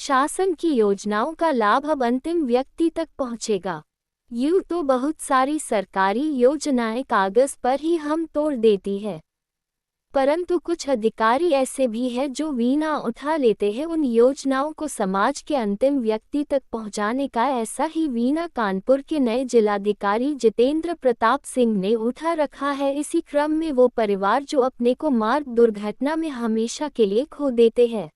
शासन की योजनाओं का लाभ अब अंतिम व्यक्ति तक पहुंचेगा। यूं तो बहुत सारी सरकारी योजनाएं कागज पर ही हम तोड़ देती है, परंतु कुछ अधिकारी ऐसे भी हैं जो वीणा उठा लेते हैं उन योजनाओं को समाज के अंतिम व्यक्ति तक पहुंचाने का। ऐसा ही वीणा कानपुर के नए जिलाधिकारी जितेंद्र प्रताप सिंह ने उठा रखा है। इसी क्रम में वो परिवार जो अपने को मार्ग दुर्घटना में हमेशा के लिए खो देते हैं,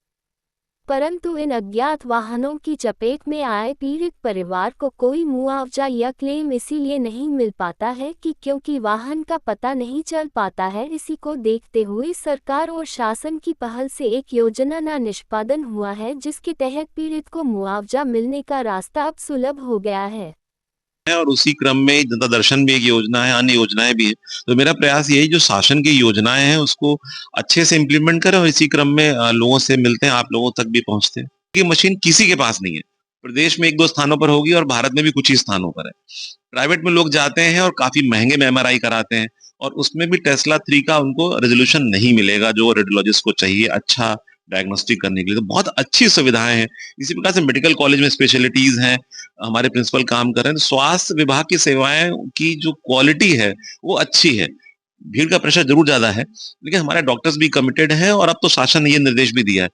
परंतु इन अज्ञात वाहनों की चपेट में आए पीड़ित परिवार को कोई मुआवजा या क्लेम इसीलिए नहीं मिल पाता है कि क्योंकि वाहन का पता नहीं चल पाता है। इसी को देखते हुए सरकार और शासन की पहल से एक योजना का निष्पादन हुआ है, जिसके तहत पीड़ित को मुआवजा मिलने का रास्ता अब सुलभ हो गया है। और उसी क्रम में जनता दर्शन भी एक योजना है, अन्य योजनाएं भी है। तो मेरा प्रयास यही, जो शासन की योजनाएं हैं उसको अच्छे से इम्प्लीमेंट करें और इसी क्रम में लोगों से मिलते हैं, आप लोगों तक भी पहुंचते हैं। ये मशीन किसी के पास नहीं है, प्रदेश में 1-2 स्थानों पर होगी और भारत में भी कुछ ही स्थानों पर है। प्राइवेट में लोग जाते हैं और काफी महंगे में एमआरआई कराते हैं, और उसमें भी टेस्ला 3 का उनको रेजोल्यूशन नहीं मिलेगा जो रेडियोलॉजिस्ट को चाहिए अच्छा डायग्नोस्टिक करने के लिए। तो बहुत अच्छी सुविधाएं हैं। इसी प्रकार से मेडिकल कॉलेज में स्पेशलिटीज हैं, हमारे प्रिंसिपल काम कर रहे हैं। स्वास्थ्य विभाग की सेवाएं की जो क्वालिटी है वो अच्छी है। भीड़ का प्रेशर जरूर ज्यादा है, लेकिन हमारे डॉक्टर्स भी कमिटेड हैं, और अब तो शासन ने ये निर्देश भी दिया है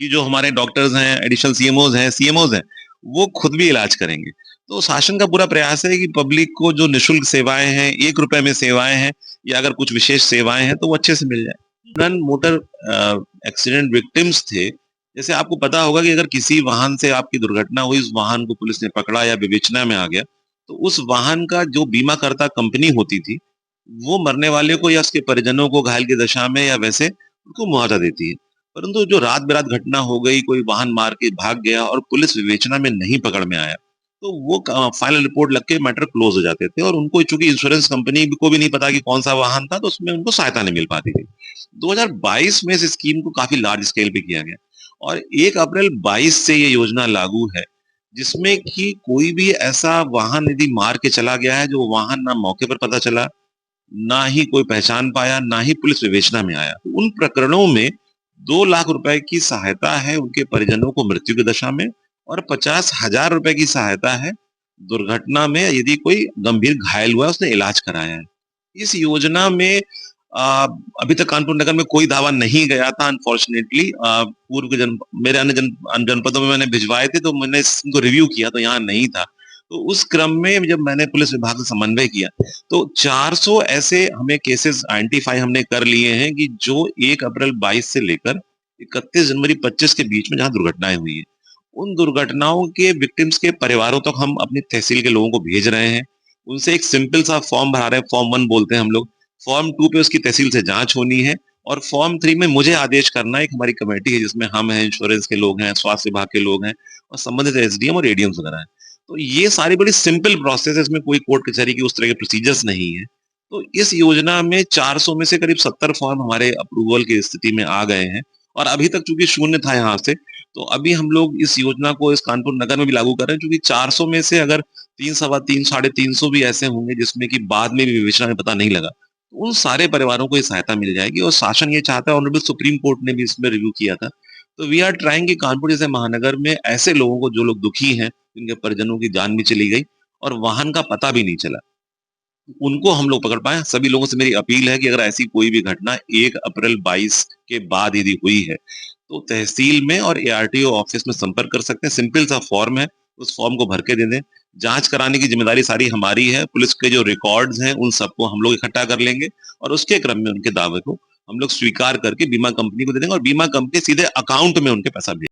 कि जो हमारे डॉक्टर्स हैं, एडिशनल सीएमओज हैं, वो खुद भी इलाज करेंगे। तो शासन का पूरा प्रयास है कि पब्लिक को जो निःशुल्क सेवाएं हैं, 1 रुपए में सेवाएं हैं, या अगर कुछ विशेष सेवाएं हैं तो वो अच्छे से मिल जाए। नन मोटर एक्सीडेंट विक्टिम्स थे, जैसे आपको पता होगा कि अगर किसी वाहन से आपकी दुर्घटना हुई, उस वाहन को पुलिस ने पकड़ा या विवेचना में आ गया, तो उस वाहन का जो बीमा करता कंपनी होती थी, वो मरने वाले को या उसके परिजनों को घायल की दशा में या वैसे उनको मुआवजा देती है। परंतु जो रात बेरात घटना हो गई, कोई वाहन मार के भाग गया और पुलिस विवेचना में नहीं पकड़ में आया, तो वो फाइनल रिपोर्ट लग के मैटर क्लोज हो जाते थे, और उनको चूंकि इंश्योरेंस कंपनी को भी नहीं पता कि कौन सा वाहन था, तो उसमें उनको सहायता नहीं मिल पाती थी। 2022 में इस स्कीम को काफी लार्ज स्केल पे किया गया, और 1 अप्रैल 22 से ये योजना लागू है, जिसमें कि कोई भी ऐसा वाहन यदि मार के चला गया है, जो वाहन ना मौके पर पता चला, ना ही कोई पहचान पाया, ना ही पुलिस विवेचना में आया, तो उन प्रकरणों में 2 लाख रुपए की सहायता है उनके परिजनों को मृत्यु की दशा में, और 50,000 रुपए की सहायता है दुर्घटना में यदि कोई गंभीर घायल हुआ है, उसने इलाज कराया है। इस योजना में अभी तक कानपुर नगर में कोई दावा नहीं गया था, अनफॉर्चुनेटली। पूर्व के मेरे अन्य जनपदों में मैंने भिजवाए थे, तो मैंने इसको रिव्यू किया तो यहाँ नहीं था। तो उस क्रम में जब मैंने पुलिस विभाग से समन्वय किया, तो 400 ऐसे हमें केसेस आइडेंटिफाई हमने कर लिए हैं कि जो 1 अप्रैल 22 से लेकर 31 जनवरी 25 के बीच में जहां दुर्घटनाएं हुई है, उन दुर्घटनाओं के विक्टिम्स के परिवारों तक हम अपनी तहसील के लोगों को भेज रहे हैं। उनसे एक सिंपल सा फॉर्म भरा रहे हैं, फॉर्म 1 बोलते हैं हम लोग। फॉर्म 2 पे उसकी तहसील से जांच होनी है, और फॉर्म 3 में मुझे आदेश करना है। एक हमारी कमेटी है जिसमें हम हैं, इंश्योरेंस के लोग हैं, स्वास्थ्य विभाग के लोग हैं, और संबंधित एसडीएम और एडीएम वगैरह हैं। तो ये सारी बड़ी सिंपल प्रोसेस है, इसमें कोई कोर्ट कचहरी की उस तरह के प्रोसीजर्स नहीं है। तो इस योजना में 400 में से करीब 70 फॉर्म हमारे अप्रूवल की स्थिति में आ गए हैं, और अभी तक चूंकि शून्य था यहाँ से, तो अभी हम लोग इस योजना को इस कानपुर नगर में भी लागू कर रहे हैं। क्योंकि 400 में से अगर 3 सवा 3 साढ़े 300 भी ऐसे होंगे जिसमें कि बाद में भी विवेचना में पता नहीं लगा, तो उन सारे परिवारों को ये सहायता मिल जाएगी। और शासन ये चाहता है, ऑनरेबल सुप्रीम कोर्ट ने भी इसमें रिव्यू किया था। तो वी आर ट्राइंग कि कानपुर जैसे महानगर में ऐसे लोगों को, जो लोग दुखी हैं, जिनके परिजनों की जान भी चली गई और वाहन का पता भी नहीं चला, उनको हम लोग पकड़ पाए। सभी लोगों से मेरी अपील है कि अगर ऐसी कोई भी घटना 1 अप्रैल 22 के बाद यदि हुई है, तो तहसील में और एआरटीओ ऑफिस में संपर्क कर सकते हैं। सिंपल सा फॉर्म है, उस फॉर्म को भर के दे दें। जांच कराने की जिम्मेदारी सारी हमारी है। पुलिस के जो रिकॉर्ड्स हैं उन सबको हम लोग इकट्ठा कर लेंगे, और उसके क्रम में उनके दावे को हम लोग स्वीकार करके बीमा कंपनी को दे देंगे, और बीमा कंपनी सीधे अकाउंट में उनके पैसा भेज